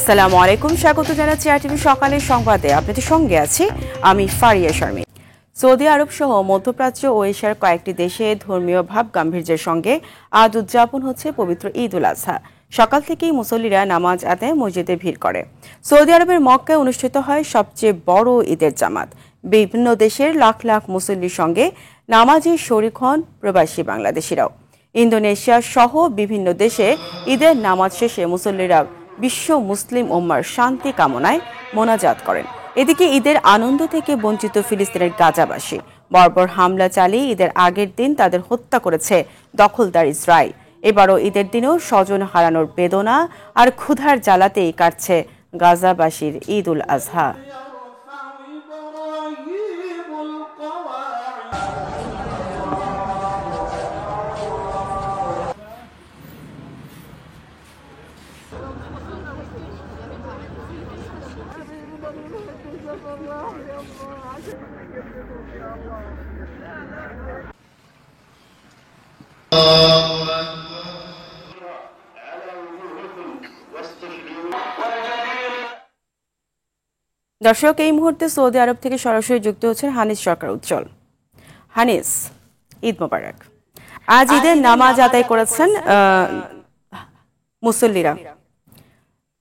আসসালামু আলাইকুম, স্বাগত জানাচ্ছি আরটিভি সকালের সংবাদে। আপনাদের সঙ্গে আছি আমি ফারিয়া শারমিন। সৌদি আরব সহ মধ্যপ্রাচ্য ও এশিয়ার কয়েকটি দেশে ধর্মীয় ভাব গাম্ভীর্যের সঙ্গে আজ উদযাপন হচ্ছে পবিত্র ঈদ উল আজহা। সকাল থেকেই মুসল্লিরা নামাজ আদায়ে মসজিদে ভিড় করে। সৌদি আরবের মক্কায় অনুষ্ঠিত হয় সবচেয়ে বড় ঈদের জামাত। বিভিন্ন দেশের লাখ লাখ মুসল্লির সঙ্গে নামাজে শরিক হন প্রবাসী বাংলাদেশিরাও। ইন্দোনেশিয়া সহ বিভিন্ন দেশে ঈদের নামাজ শেষে মুসল্লিরা বিশ্ব মুসলিম উম্মার শান্তি কামনায় মোনাজাত করেন। এদিকে ঈদের আনন্দ থেকে বঞ্চিত ফিলিস্তিনের গাজাবাসী বর্বর হামলা চালিয়ে ঈদের আগের দিন তাদের হত্যা করেছে দখলদার ইসরায়েল। এবারও ঈদের দিনেও স্বজন হারানোর বেদনা আর ক্ষুধার জ্বালাতেই কাটছে গাজাবাসীর ঈদ উল আজহা। দর্শক, এই মুহূর্তে সৌদি আরব থেকে সরাসরি যুক্ত হচ্ছেন হানিস সরকার উজ্জ্বল। হানিস, ঈদ মোবারক। আজ ঈদের নামাজ আদায় করেছেন মুসল্লিরা,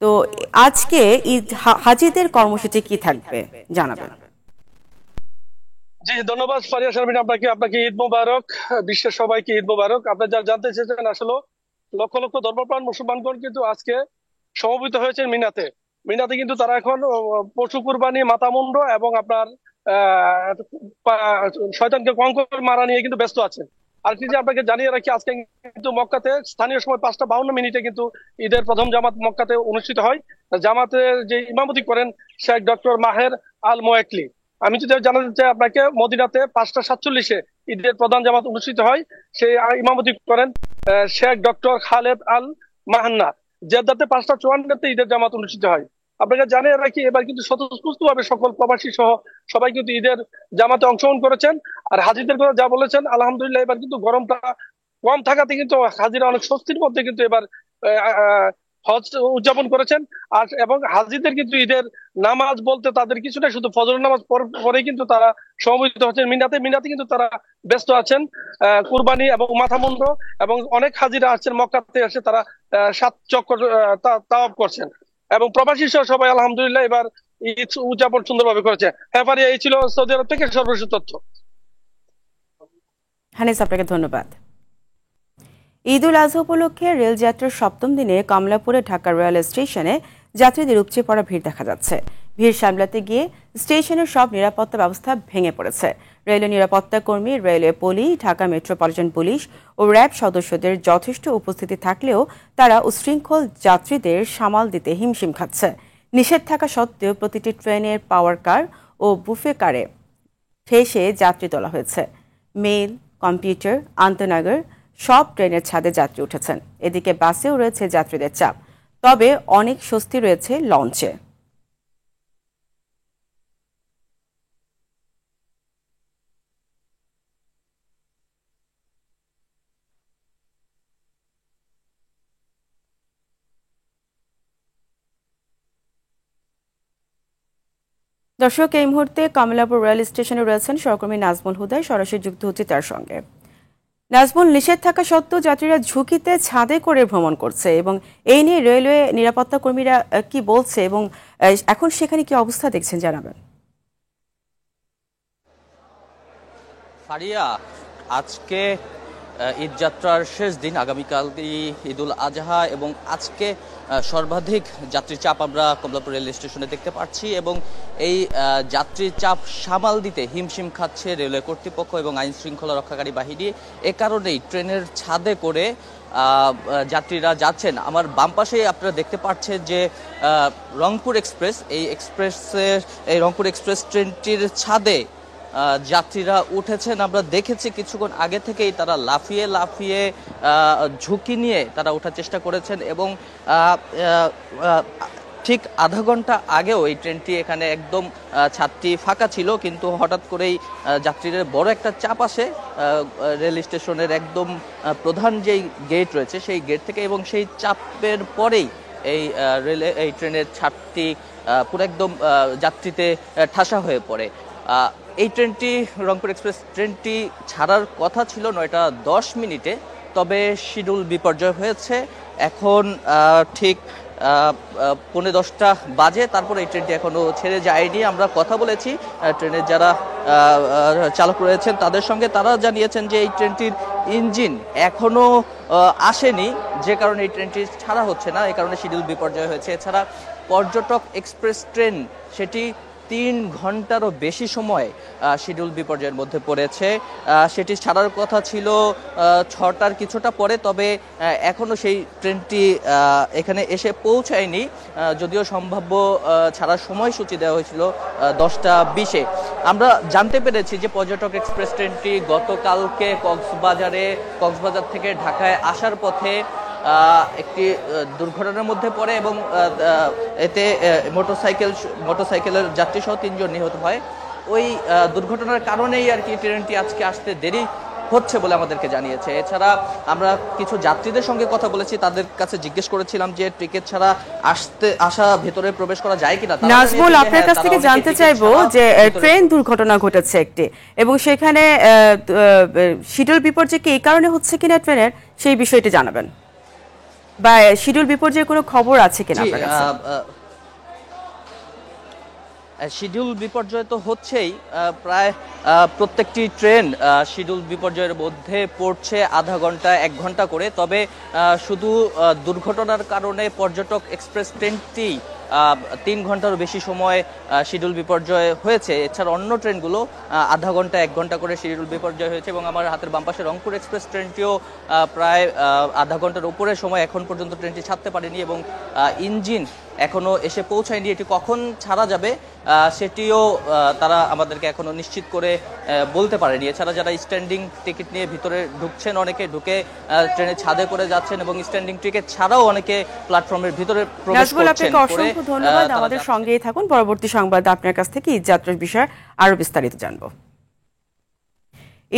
তো আজকে ঈদ হাজিদের কর্মসূচি কি থাকবে জানাবেন? জি, ধন্যবাদ ফারিয়া শারমিন, আপনাকে ঈদ মোবারক। বিশ্বের সবাইকে ঈদ মোবারক। আপনারা যারা জানতে চেয়েছেন, আসলে লক্ষ লক্ষ ধর্মপ্রাণ মুসলমানগণ কিন্তু আজকে সমবেত হয়েছেন মিনাতে কিন্তু তারা এখন পশু কুরবানি, মাথামুন্ড এবং আপনার শয়তানকে কঙ্কর মারা নিয়ে কিন্তু ব্যস্ত আছেন। আর কি যে আপনাকে জানিয়ে রাখি, আজকে কিন্তু মক্কাতে স্থানীয় সময় 5:52 কিন্তু ঈদের প্রথম জামাত মক্কাতে অনুষ্ঠিত হয়। জামাতে যে ইমামতি করেন শেখ ডক্টর মাহের আল মোয়াকলি। আমি যদি জানাতে চাই আপনাকে, মদিনাতে 5:47 ঈদের প্রধান জামাত অনুষ্ঠিত হয়, সেই ইমামতি করেন শেখ ডক্টর খালেদ আল মাহান্না। জেদ্দাতে 5:54 ঈদের জামাত অনুষ্ঠিত হয়। আপনাকে জানিয়ে রাখি, এবার কিন্তু স্বতঃস্ফূর্তভাবে সকল প্রবাসী সহ সবাই কিন্তু ঈদের জামাতে অংশগ্রহণ করেছেন। আর হাজিদের কথা যা বলেছেন, আলহামদুলিল্লাহ এবার কিন্তু গরমটা কম থাকাতে কিন্তু হাজিরা অনেক স্বস্তির মধ্যে কিন্তু এবার হজ উদযাপন করেছেন। আর এবং হাজিদের কিন্তু ঈদের নামাজ বলতে তাদের কিছু না, শুধু ফজর নামাজ পরে কিন্তু তারা সমবেত হচ্ছেন মিনাতে কিন্তু তারা ব্যস্ত আছেন কুরবানি এবং মাথামুন্ড, এবং অনেক হাজিরা আসছেন মক্কাতে এসে তারা 7 চক্কর তাওয়াফ করছেন। এবং প্রবাসী সহ সবাই আলহামদুলিল্লাহ এবার ঈদ উদযাপন সুন্দরভাবে করেছে। হ্যাঁ ফারিয়া, এই ছিল সৌদি আরব থেকে সর্বশেষ তথ্য। হানিস, আপনাকে ধন্যবাদ। ঈদ উল আজহা উপলক্ষে রেলযাত্রার 7ম দিনে কমলাপুরে ঢাকা রেল স্টেশনে যাত্রীদের উপচে পড়া ভিড় দেখা যাচ্ছে। ভিড় সামলাতে গিয়ে স্টেশনের সব নিরাপত্তা ব্যবস্থা ভেঙে পড়েছে। রেলওয়ে নিরাপত্তা কর্মী, railway police, Dhaka metropolitan police ও র্যাব সদস্যদের যথেষ্ট উপস্থিতি থাকলেও তারা উশৃঙ্খল যাত্রীদের সামাল দিতে হিমশিম খাচ্ছে। নিষেধ থাকা সত্ত্বেও প্রতিটি ট্রেনের পাওয়ার কার ও বুফে কারে ঠেসে যাত্রী তোলা হয়েছে। মেল, কম্পিউটার, আন্তনগর সব ট্রেনের ছাদে যাত্রী উঠেছেন। এদিকে বাসেও রয়েছে যাত্রীদের চাপ, তবে অনেক স্বস্তি রয়েছে লঞ্চে। দর্শক, এই মুহূর্তে কমলাপুর রেল স্টেশনে রয়েছেন সহকর্মী নাজমুল হুদাই, সরাসরি যুক্ত হচ্ছে তার সঙ্গে। নাজমুল, নিষেধ থাকা সত্ত্বেও যাত্রীরা ঝুঁকিতে ছাদে করে ভ্রমণ করছে এবং এই নিয়ে রেলওয়ে নিরাপত্তা কর্মীরা কি বলছে এবং এখন সেখানে কি অবস্থা দেখছেন জানাবেন? ফারিয়া, আজকে ঈদ যাত্রার শেষ দিন, আগামীকাল ঈদ উল আজহা, এবং আজকে সর্বাধিক যাত্রীর চাপ আমরা কমলাপুর রেল স্টেশনে দেখতে পাচ্ছি এবং এই যাত্রীর চাপ সামাল দিতে হিমশিম খাচ্ছে রেলওয়ে কর্তৃপক্ষ এবং আইন শৃঙ্খলা রক্ষাকারী বাহিনী। এ কারণেই ট্রেনের ছাদে করে যাত্রীরা যাচ্ছেন। আমার বাম পাশে আপনারা দেখতে পাচ্ছেন যে রংপুর এক্সপ্রেস, এই রংপুর এক্সপ্রেস ট্রেনটির ছাদে যাত্রীরা উঠেছেন। আমরা দেখেছি কিছুক্ষণ আগে থেকেই তারা লাফিয়ে ঝুঁকি নিয়ে তারা ওঠার চেষ্টা করেছেন এবং ঠিক আধা ঘন্টা আগেও এই ট্রেনটি এখানে একদম ছাদটি ফাঁকা ছিল, কিন্তু হঠাৎ করেই যাত্রীদের বড় একটা চাপ আসে রেল স্টেশনের একদম প্রধান যেই গেট রয়েছে সেই গেট থেকে, এবং সেই চাপের পরেই এই ট্রেনের ছাদটি পুরো একদম যাত্রীতে ঠাসা হয়ে পড়ে। এই ট্রেনটি, রংপুর এক্সপ্রেস ট্রেনটি ছাড়ার কথা ছিল 9টা 10 মিনিটে, তবে শিডিউল বিপর্যয় হয়েছে। এখন ঠিক 9:45 বাজে, তারপরে এই ট্রেনটি এখনো ছেড়ে যায়নি। আমরা কথা বলেছি ট্রেনের যারা চালক রয়েছেন তাদের সঙ্গে, তারা জানিয়েছেন যে এই ট্রেনটির ইঞ্জিন এখনো আসেনি, যে কারণে এই ট্রেনটি ছাড়া হচ্ছে না, এই কারণে শিডিউল বিপর্যয় হয়েছে। এছাড়া পর্যটক এক্সপ্রেস ট্রেন সেটি 3 ঘন্টারও বেশি সময় শিডিউল বিপর্যয়ের মধ্যে পড়েছে। সেটি ছাড়ার কথা ছিল 6টার কিছুটা পরে, তবে এখনো সেই ট্রেনটি এখানে এসে পৌঁছায়নি, যদিও সম্ভাব্য ছাড়ার সময়সূচি দেওয়া হয়েছিল 10টা 20-এ। আমরা জানতে পেরেছি যে পর্যটক এক্সপ্রেস ট্রেনটি গতকালকে কক্সবাজার থেকে ঢাকায় আসার পথে একটি দুর্ঘটনার মধ্যে পড়ে এবং এতে মোটরসাইকেলের যাত্রী সহ 3 জন নিহত হয়। ওই দুর্ঘটনার কারণেই আর কি ট্রেনটি আজকে আসতে দেরি হচ্ছে বলে আমাদেরকে জানিয়েছে। এছাড়া আমরা কিছু যাত্রীদের সঙ্গে কথা বলেছি, তাদের কাছে জিজ্ঞেস করেছিলাম যে টিকিট ছাড়া আসা ভেতরে প্রবেশ করা যায় কিনা। নাজমুল, আপনার কাছ থেকে জানতে চাইবো যে ট্রেন দুর্ঘটনা ঘটেছে একটি, এবং সেখানে শিডিউল বিপর্যয় কি এই কারণে হচ্ছে কিনা ট্রেনের, সেই বিষয়টি জানাবেন, বা শিডিউল বিপর্যয়ের কোনো খবর আছে কিনা আপনার কাছে? শিডিউল বিপর্যয় তো হচ্ছেই, প্রায় প্রত্যেকটি ট্রেন শিডিউল বিপর্যয়ের মধ্যে পড়ছে আধা ঘন্টা 1 ঘন্টা করে। তবে শুধু দুর্ঘটনার কারণে পর্যটক এক্সপ্রেস ট্রেনটি 3 ঘন্টারও বেশি সময় শিডিউল বিপর্যয় হয়েছে। এছাড়া অন্য ট্রেনগুলো আধা ঘন্টা 1 ঘন্টা করে শিডিউল বিপর্যয় হয়েছে, এবং আমার হাতের বাম পাশে রংপুর এক্সপ্রেস ট্রেনটিও প্রায় আধা ঘন্টার উপরে সময় এখন পর্যন্ত ট্রেনটি ছাড়তে পারেনি, এবং ইঞ্জিন এখনো এসে পৌঁছায়নি। এটি কখন ছাড়া যাবে সেটিও তারা আমাদেরকে এখনো নিশ্চিত করে বলতে পারেনি। এছাড়া যারা স্ট্যান্ডিং টিকিট নিয়ে ভিতরে ঢুকছেন, অনেকে ঢুকে ট্রেনের ছাদে করে যাচ্ছেন, এবং স্ট্যান্ডিং টিকিট ছাড়াও অনেকে প্ল্যাটফর্মের ভিতরে প্রবেশ করছেন। অসংখ্য ধন্যবাদ, আমাদের সঙ্গেই থাকুন। পরবর্তী সংবাদ আপনার কাছ থেকে ঈদ যাত্রার বিষয়ে আরো বিস্তারিত জানবো।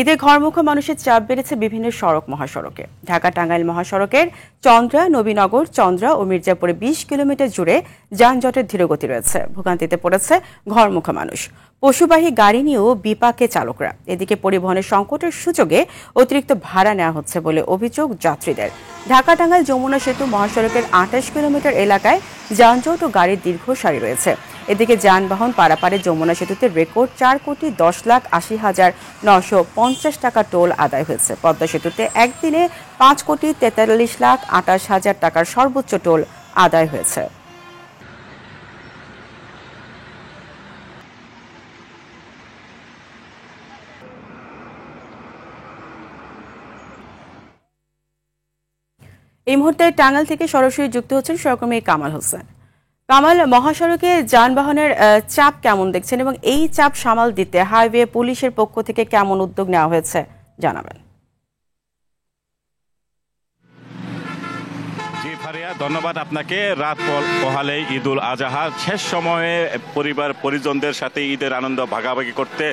ঈদে ঘরমুখো মানুষের চাপ বেড়েছে বিভিন্ন সড়ক মহাসড়কে। ঢাকা টাঙ্গাইল মহাসড়কের চন্দ্রা, নবীনগর, চন্দ্রা ও মির্জাপুরে 20 কিলোমিটার জুড়ে যানজটের ধীরগতি রয়েছে। ভোগান্তিতে পড়েছে ঘরমুখো মানুষ। পশুবাহী গাড়ি নিয়েও বিপাকে চালকরা। এদিকে পরিবহনের সংকটের সুযোগে অতিরিক্ত ভাড়া নেওয়া হচ্ছে বলে অভিযোগ যাত্রীদের। ঢাকা টাঙ্গাইল যমুনা সেতু মহাসড়কের 28 কিলোমিটার এলাকায় যানজট ও গাড়ির দীর্ঘ সারি রয়েছে। এদিকে যানবাহন পারাপারে যমুনা সেতুতে রেকর্ড 4,10,80,950 টাকা টোল আদায় হয়েছে। পদ্মা সেতুতে একদিনে 5,43,28,000 টাকার সর্বোচ্চ টোল আদায় হয়েছে। এই মুহূর্তে টাঙ্গাইল থেকে সরাসরি যুক্ত হচ্ছেন সহকর্মী কামাল হোসেন। কামাল, মহাসড়কে যানবাহনের চাপ কেমন দেখছেন, এবং এই চাপ সামাল দিতে হাইওয়ে পুলিশের পক্ষ থেকে কেমন উদ্যোগ নেওয়া হয়েছে জানাবেন? ধন্যবাদ আপনাকে। রাত পোহালে ঈদুল আজহা, শেষ সময়ে পরিবার পরিজনদের সাথে ঈদের আনন্দ ভাগাভাগি করতে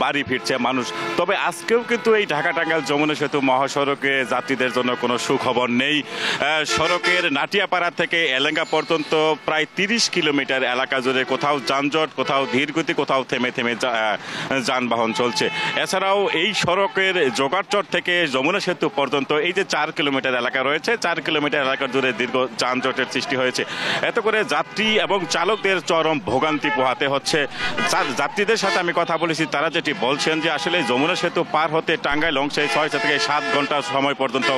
বাড়ি ফিরছে মানুষ। তবে আজকেও কিন্তু এই ঢাকা টাঙ্গাইল যমুনা সেতু মহাসড়কে যাত্রীদের জন্য কোনো সুখবর নেই। সড়কের নাটিয়াপাড়া থেকে এলেঙ্গা পর্যন্ত প্রায় 30 কিলোমিটার এলাকা জুড়ে কোথাও যানজট, কোথাও ধীরগতি, কোথাও থেমে থেমে যানবাহন চলছে। এছাড়াও এই সড়কের জোগাড়চর থেকে যমুনা সেতু পর্যন্ত এই যে 4 কিলোমিটার এলাকা রয়েছে, 4 কিলোমিটার এলাকা জুড়ে দীর্ঘ যানজটের সৃষ্টি হয়েছে। এত করে যাত্রী এবং চালকদের চরম ভোগান্তি পোহাতে হচ্ছে। যাত্রীদের সাথে আমি কথা বলেছি, তারা যেটি বলছেন যে আসলে যমুনা সেতু পার হতে টাঙ্গাইল অংশে 6 থেকে 7 ঘন্টা সময় পর্যন্ত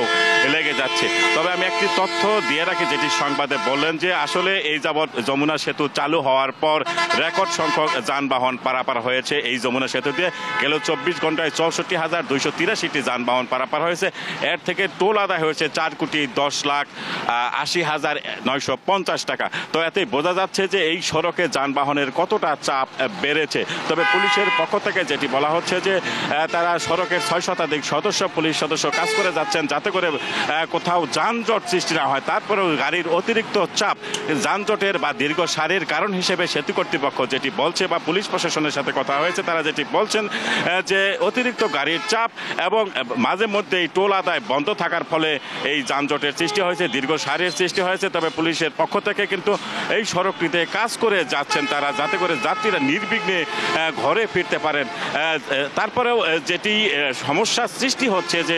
লেগে যাচ্ছে। তবে আমি একটি তথ্য দিয়ে রাখি, যেটি সংবাদে বললেন যে আসলে এই যাবৎ যমুনা সেতু চালু হওয়ার পর রেকর্ড সংখ্যক যানবাহন পারাপার হয়েছে এই যমুনা সেতু দিয়ে। গেল 24 ঘন্টায় 64,283টি যানবাহন পারাপার হয়েছে। এর থেকে টোল আদায় হয়েছে 4,10,80,950 টাকা। তো এতে বোঝা যাচ্ছে যে এই সড়কে যানবাহনের কতটা চাপ বেড়েছে। তবে পুলিশের পক্ষ থেকে যেটি বলা হচ্ছে যে তারা সড়কের 6 শতাধিক পুলিশ সদস্য কাজ করে যাচ্ছেন, যাতে করে কোথাও যানজট সৃষ্টি না হয়। তারপরেও গাড়ির অতিরিক্ত চাপ যানজটের বা দীর্ঘ সারির কারণ হিসেবে সেতু কর্তৃপক্ষ যেটি বলছে, বা পুলিশ প্রশাসনের সাথে কথা হয়েছে, তারা যেটি বলছেন যে অতিরিক্ত গাড়ির চাপ এবং মাঝে মধ্যে টোল আদায় বন্ধ থাকার ফলে এই যানজটের সৃষ্টি হয়েছে, দীর্ঘ সারির সৃষ্টি হয়েছে। তবে পুলিশের পক্ষ থেকে কিন্তু এই সড়কটিতে কাজ করে যাচ্ছেন তারা, যাতে করে যাত্রীরা নির্বিঘ্নে ঘরে ফিরতে পারেন। তারপরেও যেটি সমস্যার সৃষ্টি হচ্ছে যে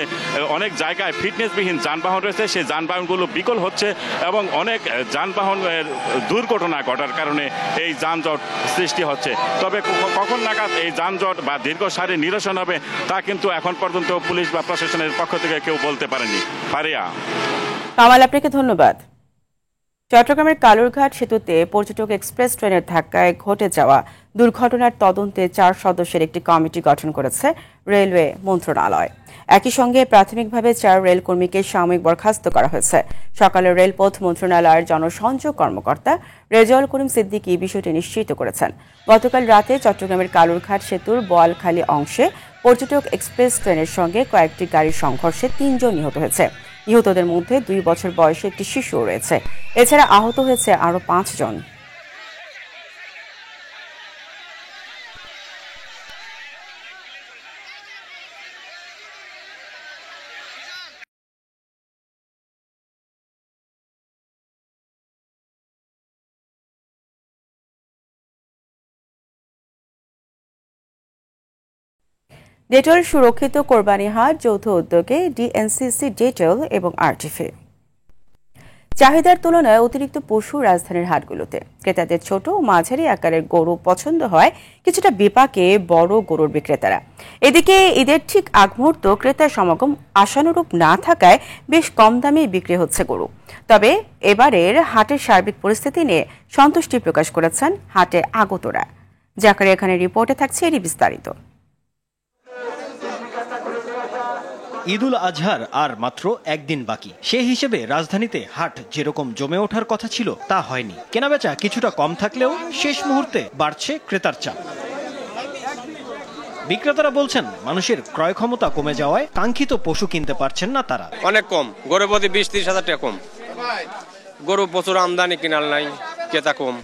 অনেক জায়গায় ফিটনেসবিহীন যানবাহন রয়েছে, সেই যানবাহনগুলো বিকল হচ্ছে এবং অনেক যানবাহনের দুর্ঘটনা ঘটার কারণে এই যানজট সৃষ্টি হচ্ছে। তবে কখন নাগাদ এই যানজট বা দীর্ঘ সারি নিরসন হবে তা কিন্তু এখন পর্যন্ত পুলিশ বা প্রশাসনের পক্ষ থেকে কেউ বলতে পারেনি। ফারিয়া। কামাল, আপনাকে ধন্যবাদ। চট্টগ্রামের কালুরঘাট সেতুতে পর্যটক এক্সপ্রেস ট্রেনের ধাক্কায় ঘটে যাওয়া দুর্ঘটনার তদন্তে 4 সদস্যের একটি কমিটি গঠন করেছে রেলওয়ে মন্ত্রণালয়। একই সঙ্গে প্রাথমিকভাবে 4 রেলকর্মীকে সাময়িক বরখাস্ত করা হয়েছে। সকালে রেলপথ মন্ত্রণালয়ের জনসংযোগ কর্মকর্তা রেজাউল করিম সিদ্দিকী বিষয়টি নিশ্চিত করেছেন। গতকাল রাতে চট্টগ্রামের কালুরঘাট সেতুর বোয়ালখালী অংশে পর্যটক এক্সপ্রেস ট্রেনের সঙ্গে কয়েকটি গাড়ির সংঘর্ষে 3 জন নিহত হয়েছে। নিহতদের মধ্যে 2 বছর বয়সী একটি শিশুও রয়েছে। এছাড়া আহত হয়েছে আরও 5 জন। ডেটল সুরক্ষিত কোরবানি হাট যৌথ উদ্যোগে ডিএনসিসি, ডেটল এবং আরটিভি। চাহিদার তুলনায় অতিরিক্ত পশু রাজধানীর হাটগুলোতে। ক্রেতাদের ছোট ও মাঝারি আকারের গরু পছন্দ হয় কিছুটা বিপাকে বড় গরুর বিক্রেতারা। এদিকে ঈদের ঠিক আগ মুহূর্ত ক্রেতার সমাগম আশানুরূপ না থাকায় বেশ কম দামে বিক্রি হচ্ছে গরু। তবে এবারের হাটের সার্বিক পরিস্থিতি নিয়ে সন্তুষ্টি প্রকাশ করেছেন হাটে আগতরা। জাকারিয়া খানের রিপোর্টে থাকছে এরই বিস্তারিত। ঈদুল আজহার আর মাত্র একদিন বাকি। সেই হিসেবে রাজধানীতে হাট যেরকম জমে ওঠার কথা ছিল তা হয়নি। কেনাবেচা কিছুটা কম থাকলেও শেষ মুহূর্তে বাড়ছে ক্রেতার চাপ। বিক্রেতারা বলছেন মানুষের ক্রয় ক্ষমতা কমে যাওয়ায় কাঙ্ক্ষিত পশু কিনতে পারছেন না তারা। অনেক কম, গরু প্রতি 20-30 হাজার টাকা কম। গরু প্রচুর আমদানি, কিনাল নাই, ক্রেতা কম,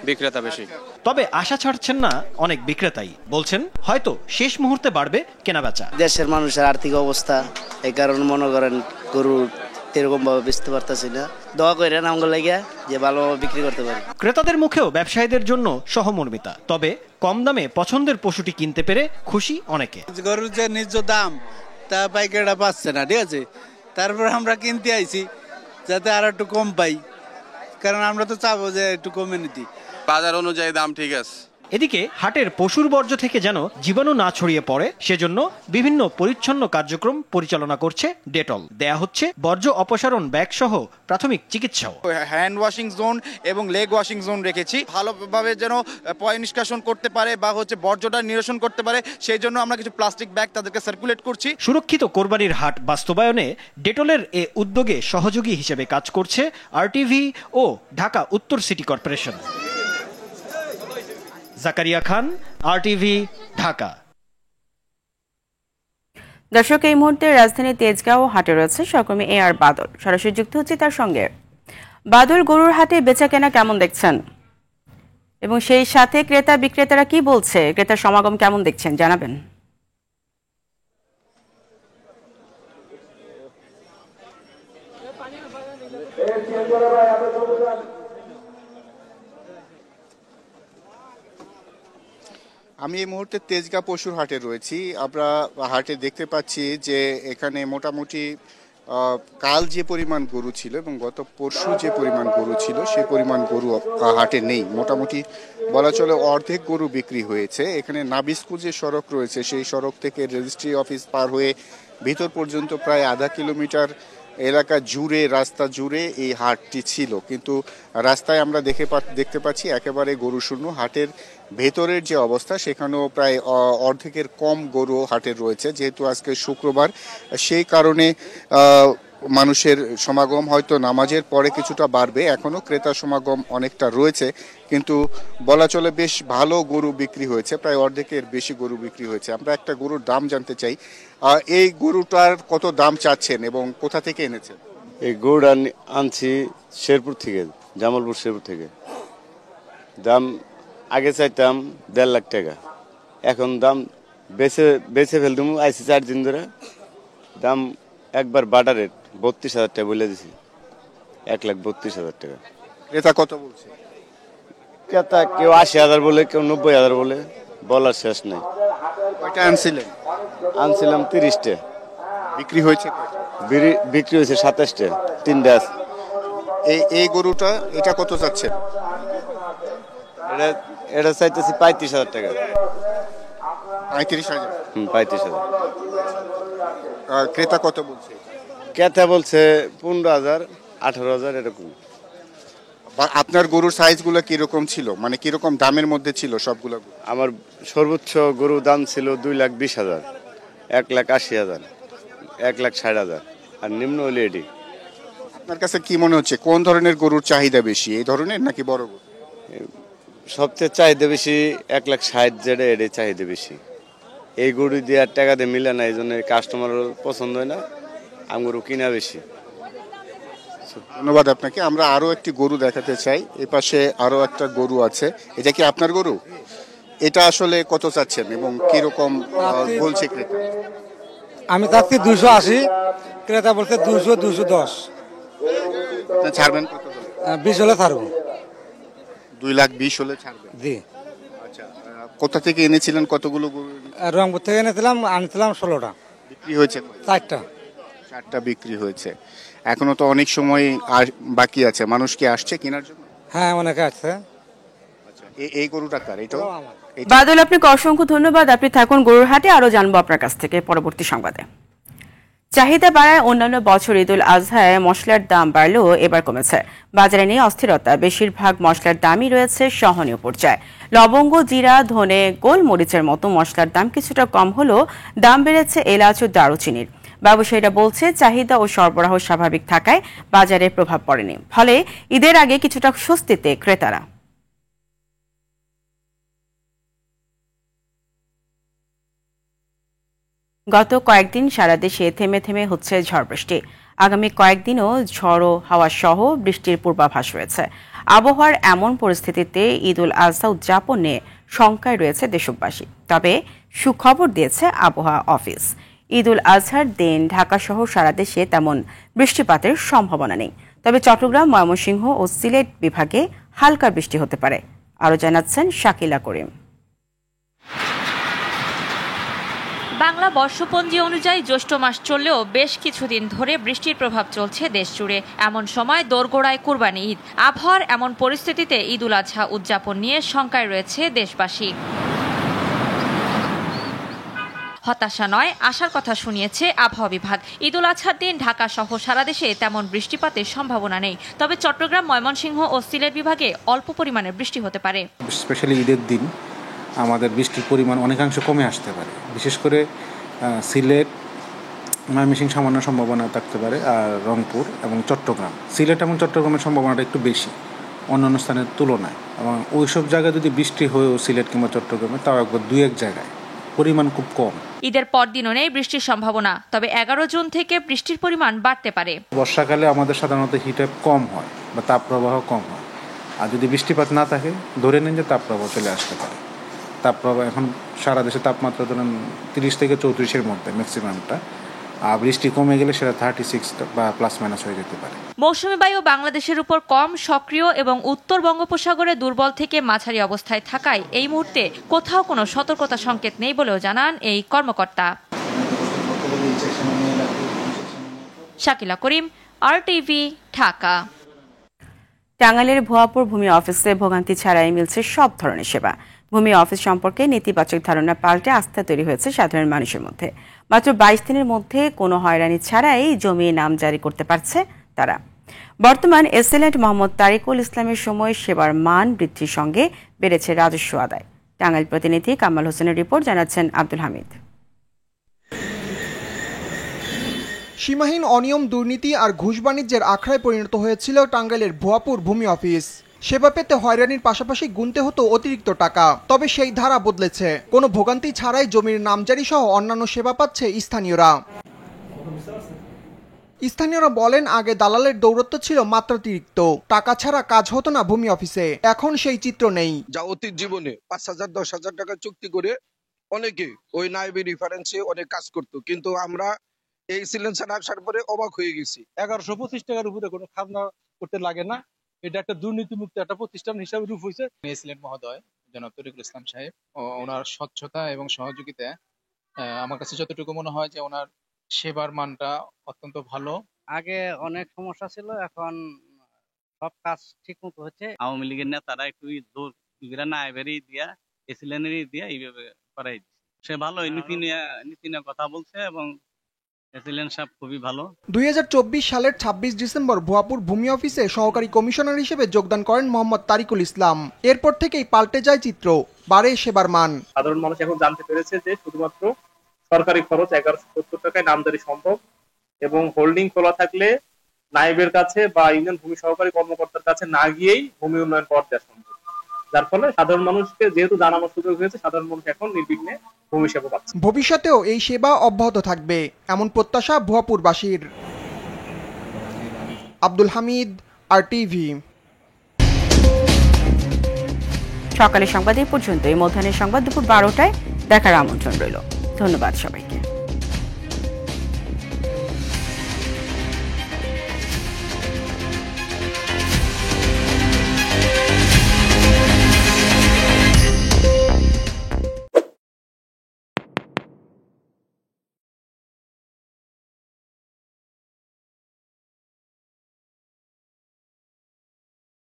বিক্রেতা বেশি। তবে আশা ছাড়ছেন না অনেক বিক্রেতাই। বলছেন হয়তো শেষ মুহূর্তে বাড়বে কেনাবেচা। দেশের মানুষের আর্থিক অবস্থা এই কারণে মনে করেন গরু এরকম ভাবে বেচতে পারতেছি না। দোয়া করেন আমগুলো লাগিয়া যে ভালোভাবে বিক্রি করতে পারি। ক্রেতাদের মুখেও ব্যবসায়ীদের জন্য সহমর্মিতা। তবে কম দামে পছন্দের পশুটি কিনতে পেরে খুশি অনেকে। গরুর যে ন্যায্য দাম তা পাইকাররা পাচ্ছে না, ঠিক আছে। তারপর আমরা কিনতে আইছি যাতে আর একটু কম পাই, কারণ আমরা তো চাবো যে একটু কমে নিতে। বাজার অনুযায়ী দাম ঠিক আছে। এদিকে হাটের পশুর বর্জ্য থেকে যেন জীবাণু না ছড়িয়ে পড়ে সেজন্য বিভিন্ন পরিচ্ছন্ন কার্যক্রম পরিচালনা করছে ডেটল। দেয়া হচ্ছে বর্জ্য অপসারণ ব্যাগ সহ প্রাথমিক চিকিৎসাও। হ্যান্ড ওয়াশিং জোন এবং লেগ ওয়াশিং জোন রেখেছি, ভালোভাবে যেন পয় নিষ্কাশন করতে পারে বা বর্জ্যটা নিরসন করতে পারে, সেই জন্য আমরা কিছু প্লাস্টিক ব্যাগ তাদেরকে সার্কুলেট করছি। সুরক্ষিত কোরবানির হাট বাস্তবায়নে ডেটলের এ উদ্যোগে সহযোগী হিসেবে কাজ করছে আরটিভি ও ঢাকা উত্তর সিটি কর্পোরেশন। জাকারিয়া খান, আরটিভি, ঢাকা। দর্শক, এই মুহূর্তে রাজধানীর তেজগাঁও হাটে রয়েছে সহকর্মী আর বাদল। সরাসরি যুক্ত হচ্ছে তার সঙ্গে। বাদল, গরুর হাটে বেচা কেনা কেমন দেখছেন এবং সেই সাথে ক্রেতা বিক্রেতারা কি বলছে, ক্রেতার সমাগম কেমন দেখছেন জানাবেন। আমি এই মুহূর্তে তেজগাঁ পশুর হাটে রয়েছি। আমরা হাটে দেখতে পাচ্ছি যে এখানে মোটামুটি কাল যে পরিমাণ গরু ছিল এবং গত পরশু যে পরিমাণ গরু ছিল সেই পরিমাণ গরু হাটে নেই। মোটামুটি বলা চলে অর্ধেক গরু বিক্রি হয়েছে। এখানে নাবিস্কুল যে সড়ক রয়েছে সেই সড়ক থেকে রেজিস্ট্রি অফিস পার হয়ে ভিতর পর্যন্ত প্রায় আধা কিলোমিটার এলাকা জুড়ে, রাস্তা জুড়ে এই হাটটি ছিল, কিন্তু রাস্তায় আমরা দেখতে পাচ্ছি একেবারে গরু শূন্য। হাটের ভেতরের যে অবস্থা সেখানেও প্রায় অর্ধেকের কম গরু হাটের রয়েছে। যেহেতু আজকে শুক্রবার, সেই কারণে মানুষের সমাগম হয়তো নামাজের পরে কিছুটা বাড়বে। এখনো ক্রেতা সমাগম অনেকটা রয়েছে, কিন্তু বলা চলে বেশ ভালো গরু বিক্রি হয়েছে, প্রায় অর্ধেকের বেশি গরু বিক্রি হয়েছে। আমরা একটা গরুর দাম জানতে চাই। এই গরুটার কত দাম চাচ্ছেন এবং কোথা থেকে এনেছেন? এই গরুটা আনছি শেরপুর থেকে, জামালপুর শেরপুর থেকে। দাম আগে চাইতাম 1.5 লাখ টাকা, এখন দাম বেছে ফেলতাম। আইসি 4 দিন ধরে, দাম একবার বাটা রেট 32,000 টাকা বলে দিছি। 1,32,000 টাকা। ক্রেতা কত বলছে? ক্রেতা কেউ 80,000 বলে, কেউ 90,000 বলে, বলার শেষ নেই। কয়টা আনছিলেন? আনছিলাম 30টা, বিক্রি হয়েছে কয়টা? বিক্রি হয়েছে 27টা, 3টা আছে। এই গরুটা এটা কত যাচ্ছে? এটা চাইতেছি 35,000 টাকা। 35,000? 35,000। ক্রেতা কত বলছে? ক্রেতা বলছে 15,000, 18,000 এরকম। আপনার গরুর সাইজগুলো কিরকম ছিল, মানে কিরকম দামের মধ্যে ছিল সবগুলো? আমার সর্বোচ্চ গরুর দাম ছিল 2,20,000, 1,80,000, 1,60,000, আর নিম্ন হলে এটি। আপনার কাছে কি মনে হচ্ছে কোন ধরনের গরুর চাহিদা বেশি, এই ধরনের নাকি বড় গরু? সবচেয়ে চাহিদা বেশি 1,60,000, যেটা এটাই চাহিদা বেশি। এই গরু দিয়ে আর টাকা দিয়ে মিলে না, এই জন্য কাস্টমারও পছন্দ হয় না, আমি গরু কিনা বেশি। ধন্যবাদ আপনাকে। আমরা আরো একটি গরু দেখাতে চাই। এই পাশে আরো একটা গরু আছে। এটা কি আপনার গরু? এটা আসলে কত চাচ্ছেন এবং কিরকম বলছে ক্রেতা? আমি চাচ্ছি 280, ক্রেতা বলছে 200, 210। ছাড়বেন কত? 20 হলে ছাড়বো। 2,20,000 হলে ছাড়বেন? জি। আচ্ছা, কোথা থেকে এনেছিলেন কতগুলো গরু? রংপুর থেকে আনছিলাম 16টা। বিক্রি হয়েছে 4টা? 4টা বিক্রি হয়েছে। এখনো তো অনেক সময় বাকি আছে। মানুষ কি আসছে কেনার জন্য? হ্যাঁ, অনেকে আসছে। আচ্ছা, এই গরুটা কার? এটাও আমার। বাদল, আপনাকে অসংখ্য ধন্যবাদ। আপনি থাকুন গরুর হাটে, আরো জানবো আপনার কাছ থেকে পরবর্তী সংবাদে। চাহিদা বাড়ায় অন্যান্য বছর ঈদুল আজহায় মশলার দাম বাড়লেও এবার কমেছে। বাজারে নিয়ে অস্থিরতা, বেশিরভাগ মশলার দামই রয়েছে সহনীয় পর্যায়ে। লবঙ্গ, জিরা, ধনে, গোলমরিচের মতো মশলার দাম কিছুটা কম হলেও দাম বেড়েছে এলাচ ও দারুচিনির। ব্যবসায়ীরা বলছে চাহিদা ও সরবরাহ স্বাভাবিক থাকায় বাজারে প্রভাব পড়েনি, ফলে ঈদের আগে কিছুটা স্বস্তিতে ক্রেতারা। গত কয়েকদিন সারা দেশে থেমে থেমে হচ্ছে ঝড় বৃষ্টি। আগামী কয়েকদিনও ঝড়ো হাওয়া সহ বৃষ্টির পূর্বাভাস রয়েছে। আবহাওয়ার এমন পরিস্থিতিতে ঈদুল আজহা উদযাপনে শঙ্কায় রয়েছে দেশবাসী। তবে সুখবর দিয়েছে আবহাওয়া অফিস। ঈদুল আজহার দিন ঢাকাসহ সারা দেশে তেমন বৃষ্টিপাতের সম্ভাবনা নেই, তবে চট্টগ্রাম, ময়মনসিংহ ও সিলেট বিভাগে হালকা বৃষ্টি হতে পারে। আরও জানাচ্ছেন শাকিলা করিম। বাংলা বর্ষপঞ্জি অনুযায়ী জ্যৈষ্ঠ মাস চললেও বেশ কিছুদিন ধরে বৃষ্টির প্রভাব চলছে দেশ জুড়ে। এমন সময় দোরগোড়ায় কুরবানি ঈদ। আবহাওয়ার এমন পরিস্থিতিতে ঈদুল আজহা উদযাপন নিয়ে শঙ্কায় রয়েছে দেশবাসী। হতাশা নয়, আশার কথা শুনিয়েছে আবহাওয়া বিভাগ। ঈদুল আজহার দিন ঢাকা সহ সারা দেশে তেমন বৃষ্টিপাতের সম্ভাবনা নেই, তবে চট্টগ্রাম, ময়মনসিংহ ও সিলেট বিভাগে অল্প পরিমাণে বৃষ্টি হতে পারে। স্পেশালি ঈদের দিন আমাদের বৃষ্টির পরিমাণ অনেকাংশে কমে আসতে পারে। বিশেষ করে সিলেট, ময়মনসিংহ সামান্য সম্ভাবনা থাকতে পারে, আর রংপুর এবং চট্টগ্রাম। সিলেট এবং চট্টগ্রামের সম্ভাবনাটা একটু বেশি অন্যান্য স্থানের তুলনায়, এবং ওইসব জায়গায় যদি বৃষ্টি হয়েও সিলেট কিংবা চট্টগ্রামে, তাও একবার 2-1 জায়গায়, পরিমাণ খুব কম। ঈদের পরদিনও নেই বৃষ্টির সম্ভাবনা, তবে 11 জুন থেকে বৃষ্টির পরিমাণ বাড়তে পারে। বর্ষাকালে আমাদের সাধারণত হিটঅ্যাপ কম হয় বা তাপপ্রবাহ কম হয়, আর যদি বৃষ্টিপাত না থাকে ধরে নেন যে তাপপ্রবাহ চলে আসতে পারে। তাপপ্রবাহ এখন সারা দেশে তাপমাত্রা ধরেন 30 থেকে 34-এর মধ্যে ম্যাক্সিমামটা, আর বৃষ্টি কমে গেলে সেটা 36 বা ± হয়ে যেতে পারে। মৌসুমী বায়ু বাংলাদেশের উপর কম সক্রিয় এবং উত্তর বঙ্গোপসাগরে দুর্বল থেকে মাঝারি অবস্থায় থাকায় এই মুহূর্তে কোথাও কোনো সতর্কতা সংকেত নেই বলেও জানান এই কর্মকর্তা। শাকিলা করিম, RTV, ঢাকা। টাঙ্গাইলের ভুয়াপুর ভূমি অফিসে ভোগান্তি ছাড়াই মিলছে সব ধরনের সেবা। ভূমি অফিস সম্পর্কে নেতিবাচক ধারণা পাল্টে আস্থা তৈরি হয়েছে সাধারণ মানুষের মধ্যে। মাত্র 22 দিনের মধ্যে কোনো হয়রানি ছাড়াই জমি নাম জারি করতে পারছে তারা। বর্তমান এসএলএন্ট মোহাম্মদ তারিকুল ইসলামের সময় সেবার মান বৃদ্ধির সঙ্গে বেড়েছে রাজস্ব আদায়। টাঙ্গাইল প্রতিনিধি কামাল হোসেনের রিপোর্ট, জানাচ্ছেন আব্দুল হামিদ। সীমাহীন অনিয়ম, দুর্নীতি আর ঘুষ বাণিজ্যের আখড়ায় পরিণত হয়েছিল টাঙ্গাইলের ভুয়াপুর ভূমি অফিস। সেবা পেতে হয়রানির পাশাপাশি গুনতে হতো অতিরিক্ত টাকা। তবে সেই ধারা বদলেছে। কোনো ভোগান্তি ছাড়াই জমির নামজারি সহ অন্যান্য সেবা পাচ্ছে স্থানীয়রা। স্থানীয়রা বলেন, আগে দালালের দৌরত্ব ছিল মাত্রাতিরিক্ত, টাকা ছাড়া কাজ হতো না ভূমি অফিসে। এখন সেই চিত্র নেই। যা অতীত জীবনে 5,000-10,000 টাকা চুক্তি করে অনেকে ওই নাইবি রেফারেন্সে অনেক কাজ করত, কিন্তু আমরা এই সিলেন্সার আসার পরে অবাক হয়ে গেছি। 1125 টাকার উপরে কোনো খাজনা করতে লাগে না। এটা একটা দুর্নীতিমুক্ত একটা প্রতিষ্ঠান হিসাবে রূপ হয়েছে। এসিলেন্ট মহোদয় জনাব তরিকুল ইসলাম সাহেব ও ওনার স্বচ্ছতা এবং সহযোগিতা আমার কাছে যতটুকু মনে হয় যে ওনার সেবার মানটা অত্যন্ত ভালো। আগে অনেক সমস্যা ছিল, এখন সব কাজ ঠিক মতো হচ্ছে। আওয়ামী লীগের নেতারা একটু নাইবেরই দিয়া এসিলেনেরই দিয়া এইভাবে করাই দিচ্ছে। সে ভালো নীতি নিয়ে কথা বলছে এবং এসিলেন সাহেব খুবই ভালো। 2024 সালের 26 ডিসেম্বর ভুয়াপুর ভূমি অফিসে সহকারী কমিশনার হিসেবে যোগদান করেন মোহাম্মদ তারিকুল ইসলাম। এরপর থেকেই পাল্টে যায় চিত্র, বাড়ে সেবার মান। সাধারণ মানুষ এখন জানতে পেরেছে যে শুধুমাত্র সরকারি খরচ 1170 টাকায় নামজারি সম্ভব এবং হোল্ডিং খোলা থাকলে নায়েবের কাছে বা ইউনিয়ন ভূমি সহকারী কর্মকর্তার কাছে না গিয়েই ভূমি উন্নয়ন পাওয়া দেওয়া সম্ভব। যার ফলে সাধারণ মানুষকে যেহেতু জানানোর সুযোগ হয়েছে, সাধারণ মানুষ এখন নির্বিঘ্নে ভূমি সেবা পাচ্ছে। ভবিষ্যতেও এই সেবা অব্যাহত থাকবে এমন প্রত্যাশা ভুয়াপুরবাসীর। আব্দুল হামিদ, RTV। সকালের সংবাদ এই পর্যন্ত। এই মধ্যাহ্নের সংবাদ দুপুর 12টায় দেখার আমন্ত্রণ রইল। ধন্যবাদ সবাইকে।